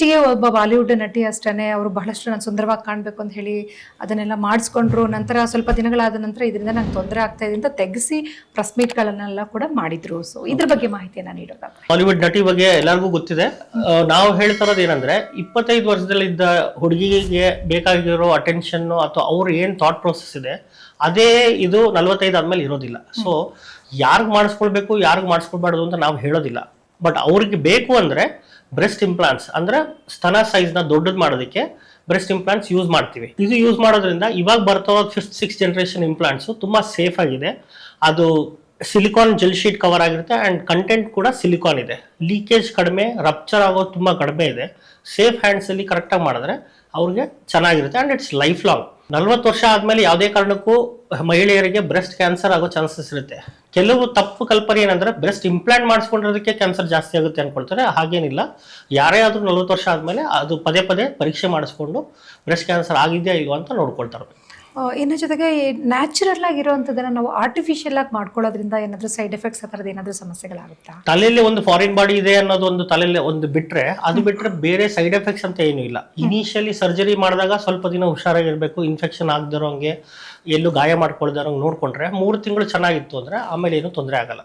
ಇತ್ತೀಚೆಗೆ ಒಬ್ಬ ಬಾಲಿವುಡ್ ನಟಿ ಅಷ್ಟೇ ಅವರು ಬಹಳಷ್ಟು ನಾನು ಸುಂದರವಾಗಿ ಕಾಣಬೇಕು ಅಂತ ಹೇಳಿ ಅದನ್ನೆಲ್ಲ ಮಾಡಿಸ್ಕೊಂಡ್ರು. ನಂತರ ಸ್ವಲ್ಪ ದಿನಗಳಾದ ನಂತರ ಇದರಿಂದ ನಂಗೆ ತೊಂದರೆ ಆಗ್ತಾ ಇದೆ ಅಂತ ತೆಗೆಸಿ ಪ್ರೆಸ್ ಮೀಟ್ಗಳನ್ನೆಲ್ಲ ಕೂಡ ಮಾಡಿದ್ರು. ಸೊ ಇದ್ರ ಬಗ್ಗೆ ಮಾಹಿತಿಯನ್ನ ನೀಡೋದಾದ್ರೆ, ಬಾಲಿವುಡ್ ನಟಿ ಬಗ್ಗೆ ಎಲ್ಲರಿಗೂ ಗೊತ್ತಿದೆ. ನಾವು ಹೇಳ್ತಾರದು ಏನಂದ್ರೆ 25 ವರ್ಷದಲ್ಲಿದ್ದ ಹುಡುಗಿಗೆ ಬೇಕಾಗಿರೋ ಅಟೆನ್ಷನ್ ಅಥವಾ ಅವ್ರ ಏನ್ ಥಾಟ್ ಪ್ರೊಸೆಸ್ ಇದೆ ಅದೇ ಇದು 45 ಆದ್ಮೇಲೆ ಇರೋದಿಲ್ಲ. ಸೊ ಯಾರಿಗ್ ಮಾಡಿಸ್ಕೊಳ್ಬೇಕು ಯಾರಿಗ್ ಮಾಡಿಸ್ಕೊಳ್ಬಾರ್ದು ಅಂತ ನಾವು ಹೇಳೋದಿಲ್ಲ. ಬಟ್ ಅವ್ರಿಗೆ ಬೇಕು ಅಂದ್ರೆ ಬ್ರೆಸ್ಟ್ ಇಂಪ್ಲಾಂಟ್ಸ್ ಅಂದ್ರೆ ಸ್ತನ ಸೈಜ್ ನ ದೊಡ್ಡದು ಮಾಡೋದಕ್ಕೆ ಬ್ರೆಸ್ಟ್ ಇಂಪ್ಲಾಂಟ್ಸ್ ಯೂಸ್ ಮಾಡ್ತೀವಿ. ಇದು ಯೂಸ್ ಮಾಡೋದ್ರಿಂದ ಇವಾಗ ಬರ್ತಾ 5th 6th ಜನರೇಷನ್ ಇಂಪ್ಲಾಂಟ್ಸ್ ತುಂಬಾ ಸೇಫ್ ಆಗಿದೆ. ಅದು ಸಿಲಿಕಾನ್ ಜೆಲ್ ಶೀಟ್ ಕವರ್ ಆಗಿರುತ್ತೆ ಅಂಡ್ ಕಂಟೆಂಟ್ ಕೂಡ ಸಿಲಿಕಾನ್ ಇದೆ. ಲೀಕೇಜ್ ಕಡಿಮೆ, ರಪ್ಚರ್ ಆಗೋದು ತುಂಬಾ ಕಡಿಮೆ ಇದೆ. ಸೇಫ್ ಹ್ಯಾಂಡ್ಸ್ ಅಲ್ಲಿ ಕರೆಕ್ಟ್ ಆಗಿ ಮಾಡಿದ್ರೆ ಅವ್ರಿಗೆ ಚೆನ್ನಾಗಿರುತ್ತೆ ಅಂಡ್ ಇಟ್ಸ್ ಲೈಫ್ ಲಾಂಗ್. 40 ವರ್ಷ ಆದ್ಮೇಲೆ ಯಾವುದೇ ಕಾರಣಕ್ಕೂ ಮಹಿಳೆಯರಿಗೆ ಬ್ರೆಸ್ಟ್ ಕ್ಯಾನ್ಸರ್ ಆಗೋ ಚಾನ್ಸಸ್ ಇರುತ್ತೆ. ಕೆಲವು ತಪ್ಪು ಕಲ್ಪನೆ ಏನಂದ್ರೆ ಬ್ರೆಸ್ಟ್ ಇಂಪ್ಲಾಂಟ್ ಮಾಡಿಸ್ಕೊಂಡಿರೋದಕ್ಕೆ ಕ್ಯಾನ್ಸರ್ ಜಾಸ್ತಿ ಆಗುತ್ತೆ ಅನ್ಕೊಳ್ತಾರೆ. ಹಾಗೇನಿಲ್ಲ. ಯಾರೇ ಆದ್ರೂ 40 ವರ್ಷ ಆದ್ಮೇಲೆ ಅದು ಪದೇ ಪದೇ ಪರೀಕ್ಷೆ ಮಾಡಿಸ್ಕೊಂಡು ಬ್ರೆಸ್ಟ್ ಕ್ಯಾನ್ಸರ್ ಆಗಿದೆಯಾ ಇಲ್ವಾ ಅಂತ ನೋಡ್ಕೊಳ್ತಾರೆ. ಇನ್ನ ಜೊತೆಗೆ ನ್ಯಾಚುರಲ್ ಆಗಿರುವಂತದನ್ನ ನಾವು ಆರ್ಟಿಫಿಷಿಯಲ್ ಆಗಿ ಮಾಡ್ಕೊಳ್ಳೋದ್ರಿಂದ ಏನಾದ್ರೂ ಸೈಡ್ ಎಫೆಕ್ಟ್ಸ್ ಆ ಥರದ್ದು ಏನಾದ್ರೂ ಸಮಸ್ಯೆಗಳಾಗುತ್ತಾ? ತಲೆಯಲ್ಲಿ ಒಂದು ಫಾರಿನ್ ಬಾಡಿ ಇದೆ ಅನ್ನೋದು ಒಂದು ತಲೆಯಲ್ಲಿ ಒಂದು ಬಿಟ್ರೆ, ಅದು ಬಿಟ್ರೆ ಬೇರೆ ಸೈಡ್ ಎಫೆಕ್ಟ್ಸ್ ಅಂತ ಏನೂ ಇಲ್ಲ. ಇನಿಷಿಯಲಿ ಸರ್ಜರಿ ಮಾಡಿದಾಗ ಸ್ವಲ್ಪ ದಿನ ಹುಷಾರಾಗಿರ್ಬೇಕು, ಇನ್ಫೆಕ್ಷನ್ ಆಗದಿರೋಂಗೆ ಎಲ್ಲೂ ಗಾಯ ಮಾಡ್ಕೊಳ್ದಿರೋಂಗೆ ನೋಡ್ಕೊಂಡ್ರೆ 3 ತಿಂಗಳು ಚೆನ್ನಾಗಿತ್ತು ಅಂದ್ರೆ ಆಮೇಲೆ ಏನು ತೊಂದರೆ ಆಗಲ್ಲ.